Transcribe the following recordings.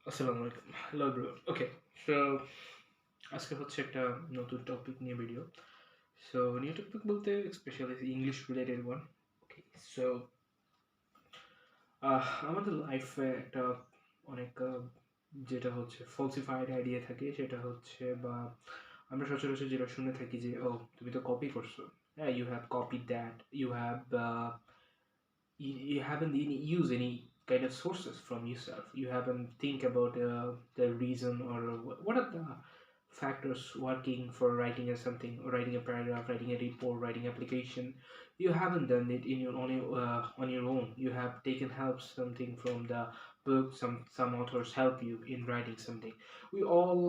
আসসালামু আলাইকুম। Hello everyone. ওকে, so আজকে হচ্ছে একটা নতুন টপিক নিয়ে ভিডিও। সো নিউ টপিক বলতে স্পেশালি ইংলিশ রিলেটেড ওয়ান। ওকে, সো আমাদের লাইফে একটা অনেক যেটা হচ্ছে ফলসিফাইড আইডিয়া থাকে, সেটা হচ্ছে বা আমরা সচরাচর যেটা শুনে থাকি যে ও তুমি তো কপি করছো, হ্যাঁ, you have copied that, you haven't used any kind of sources from yourself. You haven't think about the reason or what are the factors working for writing a something, or writing a paragraph, writing a report, writing application. You haven't done it in your on your own. You have taken help something from the book. Some authors help you in writing something. We all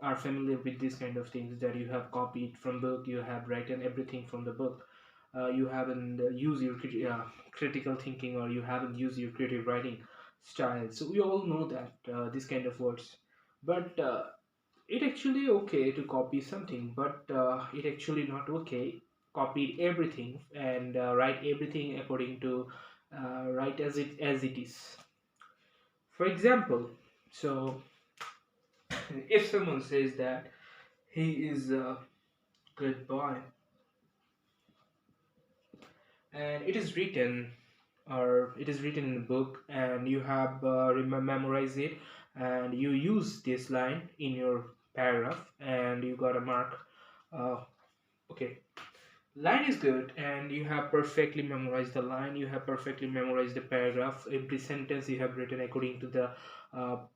are familiar with these kind of things, that you have copied from book, you have written everything from the book. You haven't used your critical thinking, or you haven't used your creative writing style. So we all know that this kind of words, but it actually okay to copy something, but it actually not okay copy everything and write everything according to write as it is. For example, so if someone says that he is a good boy, and it is written, or it is written in a book, and you have memorized it, and you use this line in your paragraph, and you got a mark. uh, okay, line is good, and you have perfectly memorized the line, you have perfectly memorized the paragraph, every sentence you have written according to the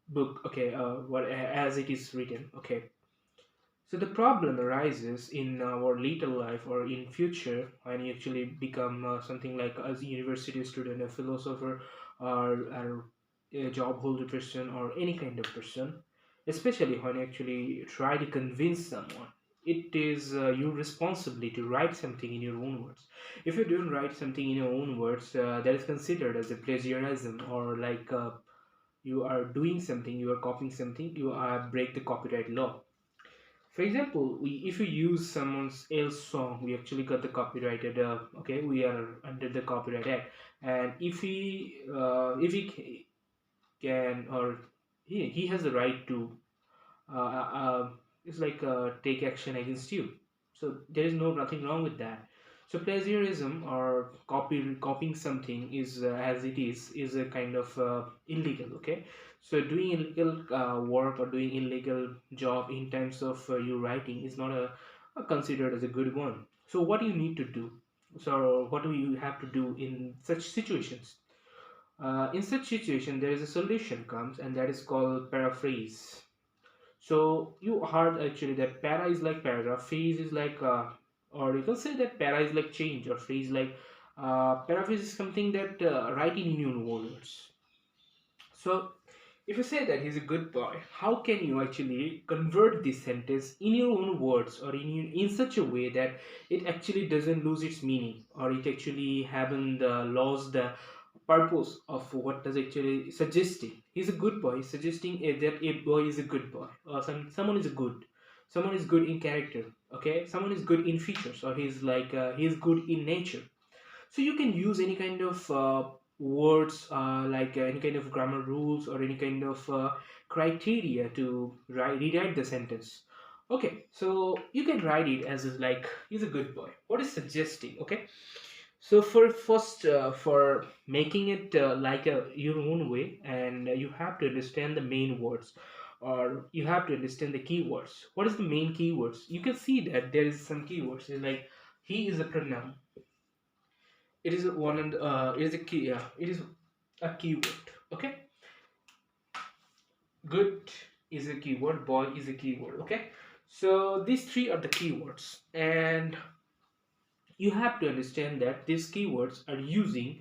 book, okay, what as it is written. Okay, so the problem arises in our later life or in future, when you actually become something like as a university student, a philosopher, or a job holder person, or any kind of person, especially when you actually try to convince someone. It is your responsibility to write something in your own words. If you don't write something in your own words, that is considered as a plagiarism, or like you are doing something, you are copying something, you break the copyright law. For example, if we use someone else song, we actually got the copyrighted. Okay, we are under the Copyright Act, and if he can, or he has the right to it's like take action against you. So there is nothing wrong with that. So plagiarism, or copying something, is as it is a kind of illegal. Okay, so doing illegal work, or doing illegal job in terms of you writing, is not a considered as a good one. So what do you need to do? So what do you have to do in such situations? In such situation, there is a solution comes, and that is called paraphrase. So you heard actually that para is like paragraph, phrase is like, or you can say that para is like change, or phrase like paraphrase is something that writing in your words. So if you say that he's a good boy, how can you actually convert this sentence in your own words, or in such a way that it actually doesn't lose its meaning, or it actually haven't lost the purpose of what does actually suggesting? He's a good boy. He's suggesting that a boy is a good boy, or someone is a good, someone is good in character. Okay, someone is good in features, or he's like he's good in nature. So you can use any kind of words, like any kind of grammar rules, or any kind of criteria to rewrite the sentence. Okay, so you can write it as is like he's a good boy. What is suggesting? Okay, so for first, for making it like your own way, and you have to understand the main words, or you have to understand the keywords. What is the main keywords? You can see that there is some keywords. It's like he is a pronoun. It is one, and it is a key. Yeah, it is a keyword. Okay, good is a keyword. Boy is a keyword. Okay, so these three are the keywords, and you have to understand that these keywords are using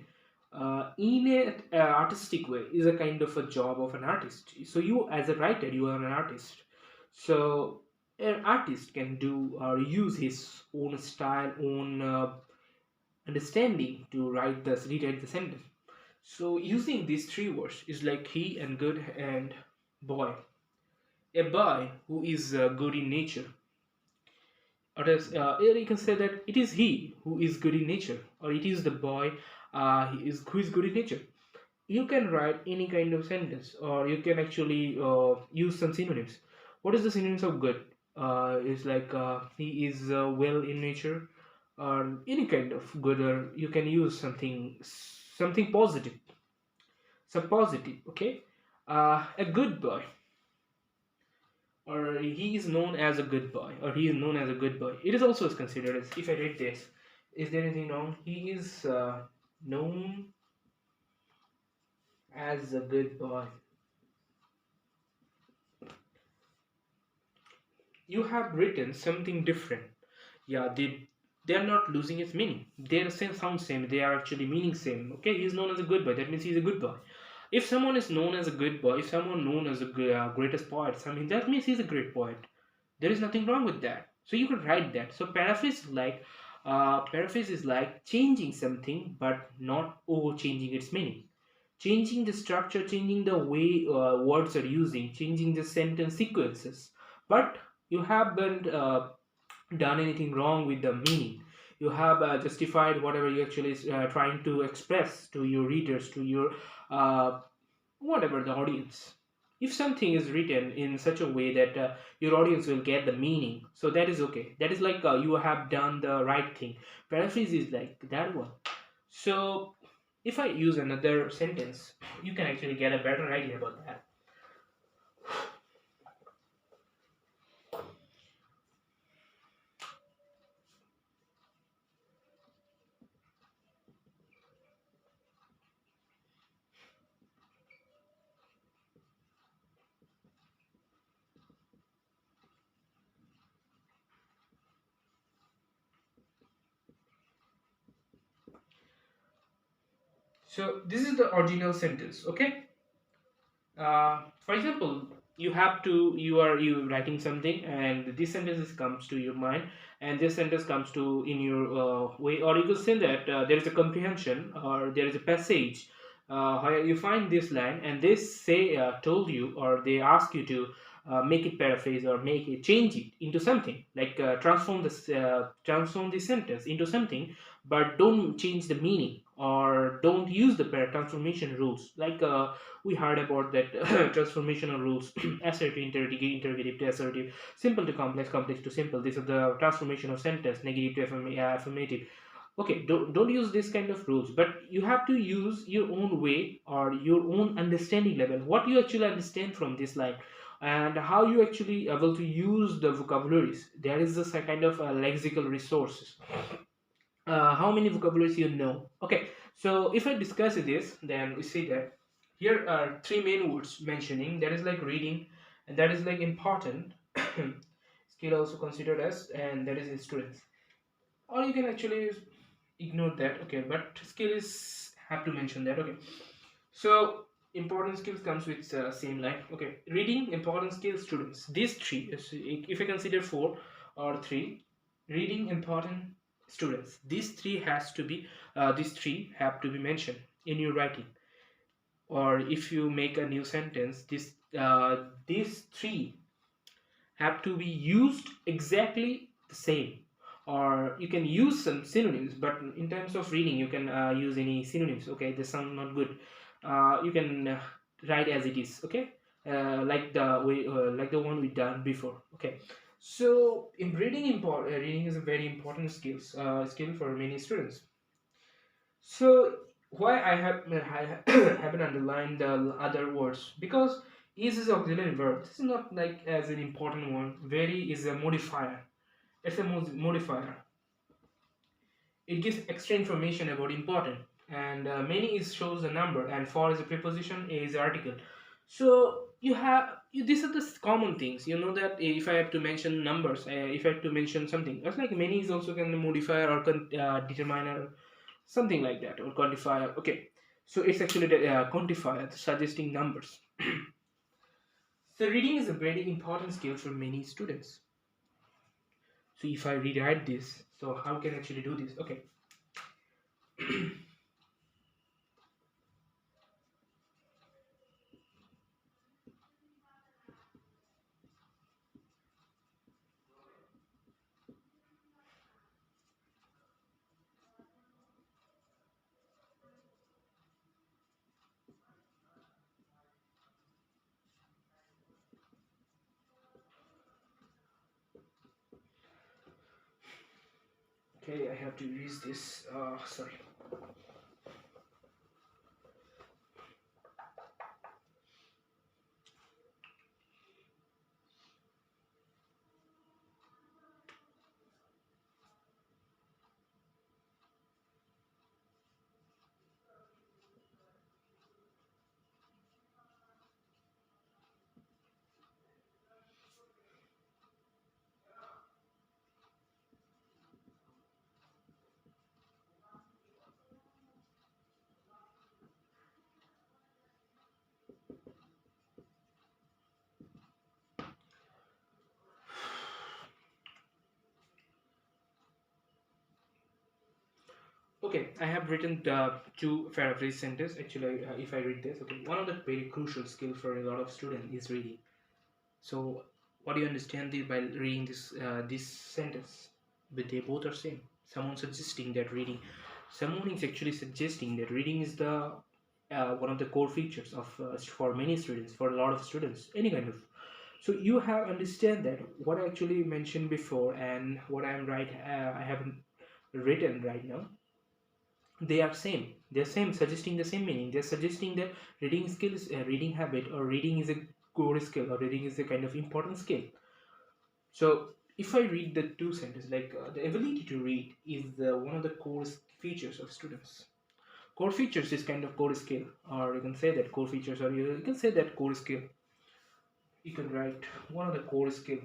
in a artistic way, is a kind of a job of an artist. So you, as a writer, you are an artist. So an artist can do or use his own style, own understanding to rewrite the sentence. So using these three words is like he, and good, and boy. A boy who is good in nature, or else, here you can say that it is he who is good in nature, or it is the boy who is good in nature. you can write any kind of sentence, or you can actually use some synonyms. What is the synonyms of good? Is like he is well in nature, or any kind of good, or you can use something positive, some positive. Okay, a good boy, or he is known as a good boy, or he is known as a good boy. It is also considered as, if I read this, is there anything wrong? He is known as a good boy. You have written something different. Yeah, they are not losing its meaning. They are same, sound same. They are actually meaning same. Okay, he's known as a good boy. That means he's a good boy. If someone is known as a good boy, if someone known as a greatest poet, I mean that means he's a great poet. There is nothing wrong with that. So you could write that. So paraphrase is like changing something, but not over changing its meaning. Changing the structure, changing the way words are using, changing the sentence sequences, but you haven't done anything wrong with the meaning. You have justified whatever you actually trying to express to your readers, to your uh, whatever the audience. If something is written in such a way that your audience will get the meaning, so that is okay. That is like you have done the right thing. Paraphrase is like that one. So if I use another sentence, you can actually get a better idea about that. So this is the original sentence, okay? For example, you writing something, and this sentence comes to your mind, and this sentence comes to in your way, or you could say that there is a comprehension, or there is a passage where you find this line, and they say told you, or they ask you to make it paraphrase, or make it change it into something like transform the sentence into something, but don't change the meaning, or don't use the transformation rules, like we heard about that transformational rules. Assertive, interrogative, interrogative to assertive, simple to complex, complex to simple. These are the transformation of sentence, negative to affirmative. Okay, don't use this kind of rules, but you have to use your own way, or your own understanding level, what you actually understand from this line, and how you actually able to use the vocabularies. There is this kind of lexical resources, how many vocabularies you know. Okay, so if I discuss this, then we see that here are three main words mentioning, that is like reading, and that is like important, skill also considered as, and that is instruments. Or you can actually ignore that, okay, but skill is have to mention that, okay. So important skills comes with same line, okay. Reading, important skills, students. These three, if I consider four or three, reading, important, students. These three have to be mentioned in your writing. Or if you make a new sentence, these three have to be used exactly the same. Or you can use some synonyms, but in terms of reading you can use any synonyms, okay, they sound not good. You can write as it is, okay, like the one we done before, okay. So in reading, reading is a very important skill for many students. So why I haven't underlined the other words, because is auxiliary verb. This is not like as an important one. Very is a modifier. It's a modifier. It gives extra information about important, and many is shows a number, and for is a preposition, a is article. So these are the common things. You know that if I have to mention numbers, if I have to mention something, that's like many is also can modifier, or determiner, something like that, or quantifier, okay. So it's actually the quantifier suggesting numbers. So reading is a very important skill for many students. So if I rewrite this, so how can I actually do this, okay. Okay, I have to use this. Sorry. Okay, I have written two paraphrase sentences. Actually, if I read this, okay, one of the very crucial skill for a lot of students is reading. So, what do you understand by reading this sentence? But they both are same. Someone suggesting that reading, someone is actually suggesting that reading is the one of the core features of for many students, for a lot of students, any kind of. So you have understand that what I actually mentioned before and what I am right, I haven't written right now, they are same, they're same, suggesting the same meaning. They're suggesting that reading skill is a reading habit, or reading is a core skill, or reading is a kind of important skill. So if I read the two sentences, like the ability to read is one of the core features of students. Core features is kind of core skill, or you can say that core features, or you can say that core skill. You can write one of the core skill.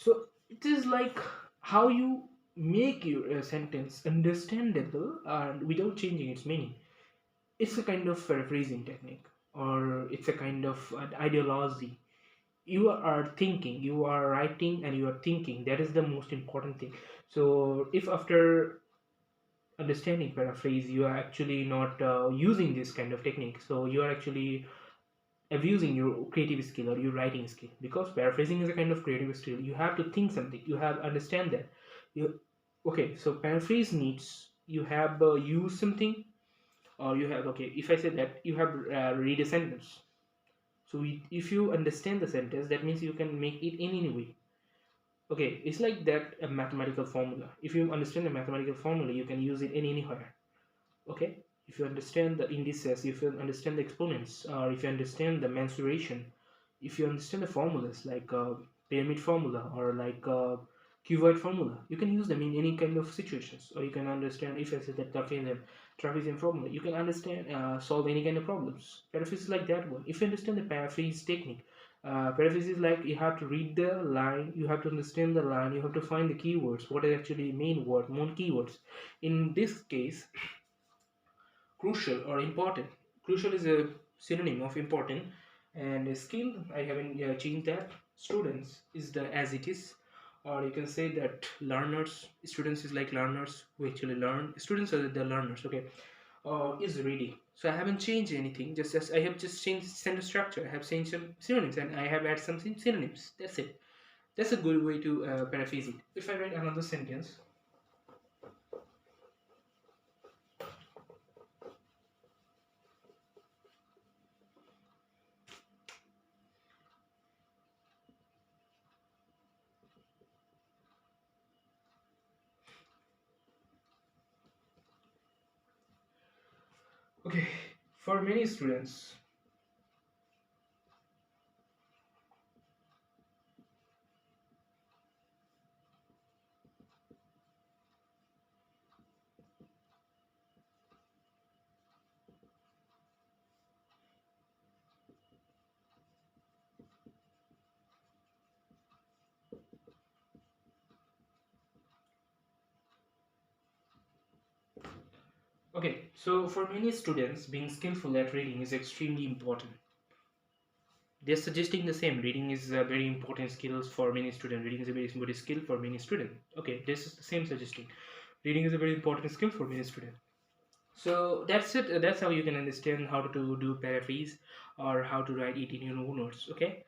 So it is like how you make your sentence understandable and without changing its meaning. It's a kind of paraphrasing technique, or it's a kind of an ideology. You are thinking, you are writing, and you are thinking. That is the most important thing. So if after understanding paraphrase you are actually not using this kind of technique, so you are actually abusing your creative skill or your writing skill, because paraphrasing is a kind of creative skill. You have to think something, you have understand that you. Okay, so paraphrase needs you have used something, or you have, okay, if I say that you have read a sentence, so if you understand the sentence, that means you can make it in any way. Okay, it's like that a mathematical formula. If you understand the mathematical formula, you can use it in anywhere. Okay, if you understand the indices, if you understand the exponents, or if you understand the mensuration, if you understand the formulas like pyramid formula, or like cuboid formula, you can use them in any kind of situations. Or you can understand, if I say that trapezium formula, you can understand solve any kind of problems. Paraphrase is like that one. If you understand the paraphrase technique, paraphrase is like you have to read the line, you have to understand the line, you have to find the keywords, what is actually main word, main keywords. In this case, crucial or important. Crucial is a synonym of important, and skill, I haven't changed that. Students is the as it is, or you can say that learners. Students is like learners who actually learn. Students are the learners. Okay, is reading. So I haven't changed anything. Just as I have just changed sentence structure. I have changed some synonyms, and I have added some synonyms. That's it. That's a good way to paraphrase it. If I write another sentence, okay, for many students. Okay, so for many students, being skillful at reading is extremely important. They're suggesting the same. Reading is a very important skill for many students. Reading is a very important skill for many students. Okay, this is the same suggesting. Reading is a very important skill for many students. So that's it. That's how you can understand how to do paraphrase, or how to write it in your own words. Okay.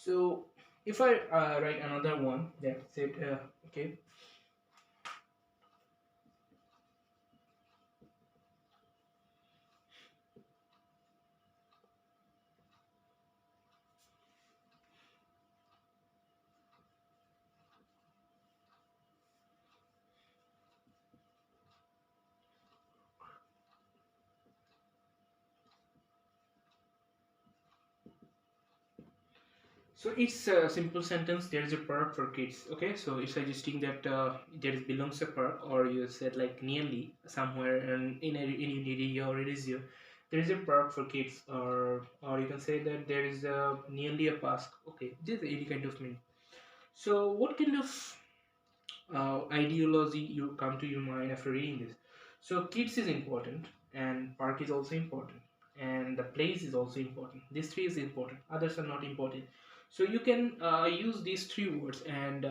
So if I write another one that said okay. So it's a simple sentence. There is a park for kids. Okay, so it's suggesting that there is belongs a park, or you said like nearly somewhere in an area or region, there is a park for kids, or you can say that there is a nearly a park. Okay, just any kind of meaning. So what kind of ideology you come to your mind after reading this? So kids is important, and park is also important, and the place is also important. These three is important. Others are not important. So you can use these three words and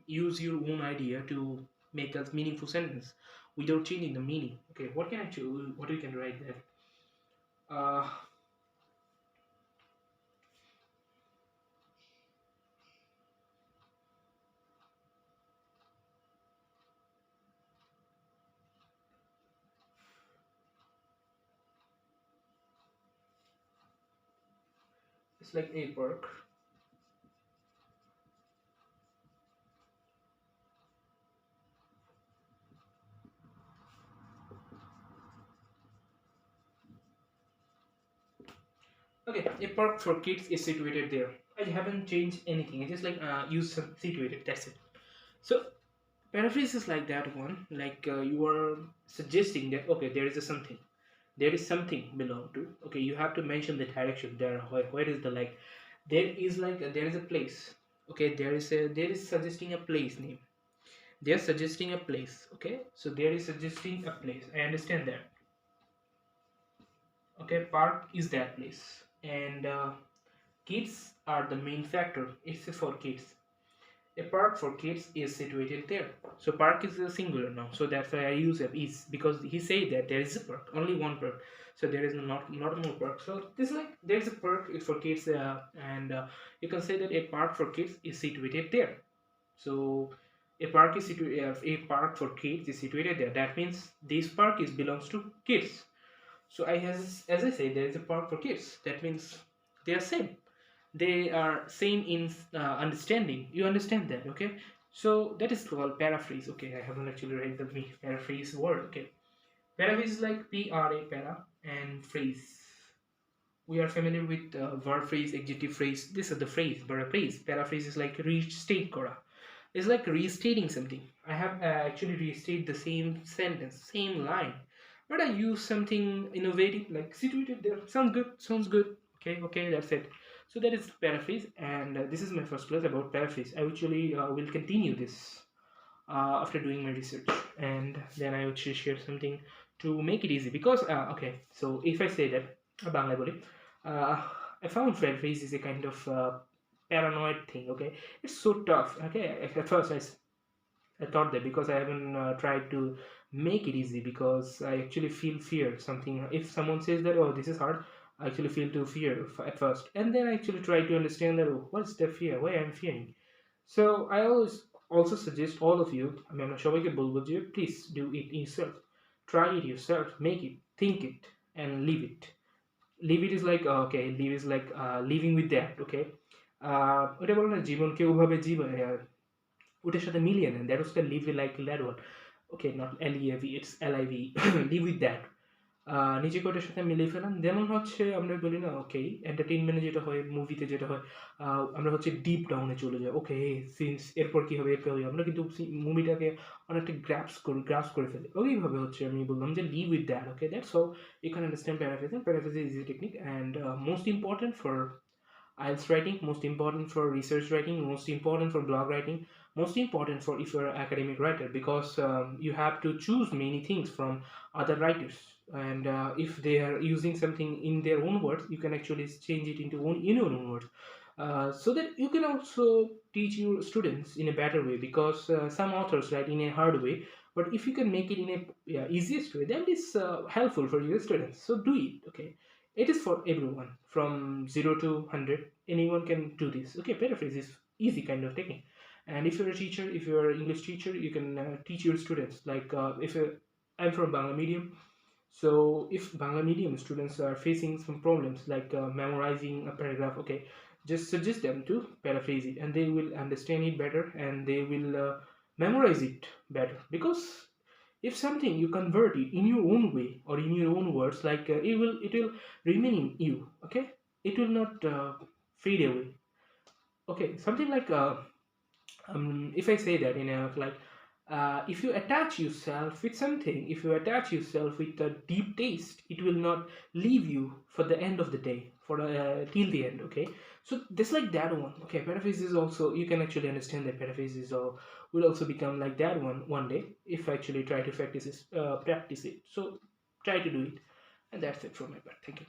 use your own idea to make a meaningful sentence without changing the meaning. Okay, what can I choose? What we can write there? Uh, it's like a park. Okay, a park for kids is situated there. I haven't changed anything. I just like use some situated. That's it. So paraphrase is like that one. Like you are suggesting that okay, there is a something. There is something belong to. Okay, you have to mention the direction. There, where is the like? There is like there is a place. Okay, there is suggesting a place name. They are suggesting a place. Okay, so there is suggesting a place. I understand that. Okay, park is that place, and kids are the main factor. It's for kids. A park for kids is situated there. So park is a singular now. So that's why I use it is because he said that there is a park, only one park. So there is not more park. So this is like there is a park for kids, and you can say that a park for kids is situated there. So a park for kids is situated there. That means this park is belongs to kids. So I has as I say there is a park for kids. That means they are same. They are same in understanding. You understand that, okay? So that is called paraphrase. Okay, I haven't actually read the paraphrase word. Okay, paraphrase is like pra para and phrase. We are familiar with verb phrase, adjective phrase. This is the phrase, paraphrase. Paraphrase is like restate kora. It's like restating something. I have actually restate the same sentence, same line, but I use something innovative, like situated there. Sounds good. Sounds good. Okay, okay, that's it. So that is paraphrase, and this is my first class about paraphrase. I actually will continue this after doing my research, and then I would share something to make it easy. Because okay, so if I say that Bangla boli, uh, I found paraphrase is a kind of paranoid thing. Okay, it's so tough. Okay, at first I thought that because I haven't tried to make it easy, because I actually feel fear something. If someone says that oh this is hard, I actually feel to fear at first, and then I actually try to understand that oh, what's the fear, why I'm fearing. So I always also suggest all of you, আমি আমরা সবাইকে বলবো যে please do it yourself, try it yourself, make it, think it, and leave it. Leave it is like okay, leave is like living with that. Okay, ওটা বলো না জীবনকে ওভাবে ওটার সাথে মিলিয়ে নেন, that was live like that one. Okay, not L E A V, it's L I V, live with that. নিজেকে ওটার সাথে মিলিয়ে ফেলান। যেমন হচ্ছে আমরা বলি না ওকে, এন্টারটেনমেন্টে যেটা হয়, মুভিতে যেটা হয়, আমরা হচ্ছে ডিপ ডাউনে চলে যাই। ওকে, সিন্স এরপর কী হবে, এরপর আমরা কিন্তু মুভিটাকে অনেকটা গ্রাস করে ফেলি। ওইভাবে হচ্ছে আমি বললাম যে live with that. Okay, that's how you can understand paraphrasing. Paraphrasing is a technique, and most important for IELTS writing, most important for research writing, most important for blog writing, most important for if you're an academic writer, because you have to choose many things from other writers, and if they are using something in their own words, you can actually change it into in your own words, so that you can also teach your students in a better way, because some authors write in a hard way, but if you can make it in a, yeah, easiest way, then it's helpful for your students. So do it. Okay, It is for everyone from 0 to 100. Anyone can do this. Okay, paraphrase is easy kind of technique. And if you're a teacher, if you're an English teacher, you can teach your students. Like if I'm from Bangla medium, so if Bangla medium students are facing some problems like memorizing a paragraph, okay, just suggest them to paraphrase it, and they will understand it better, and they will memorize it better. Because if something you convert it in your own way or in your own words, like it will remain in you. Okay, it will not fade away. Okay, something like if I say that in a like if you attach yourself with something, if you attach yourself with a deep taste, it will not leave you for the end of the day, for till the end. Okay, so just like that one. Okay, paraphrase is also, you can actually understand that paraphrase is or will also become like that one day if I actually try to practice it. So try to do it, and that's it from my part. Thank you.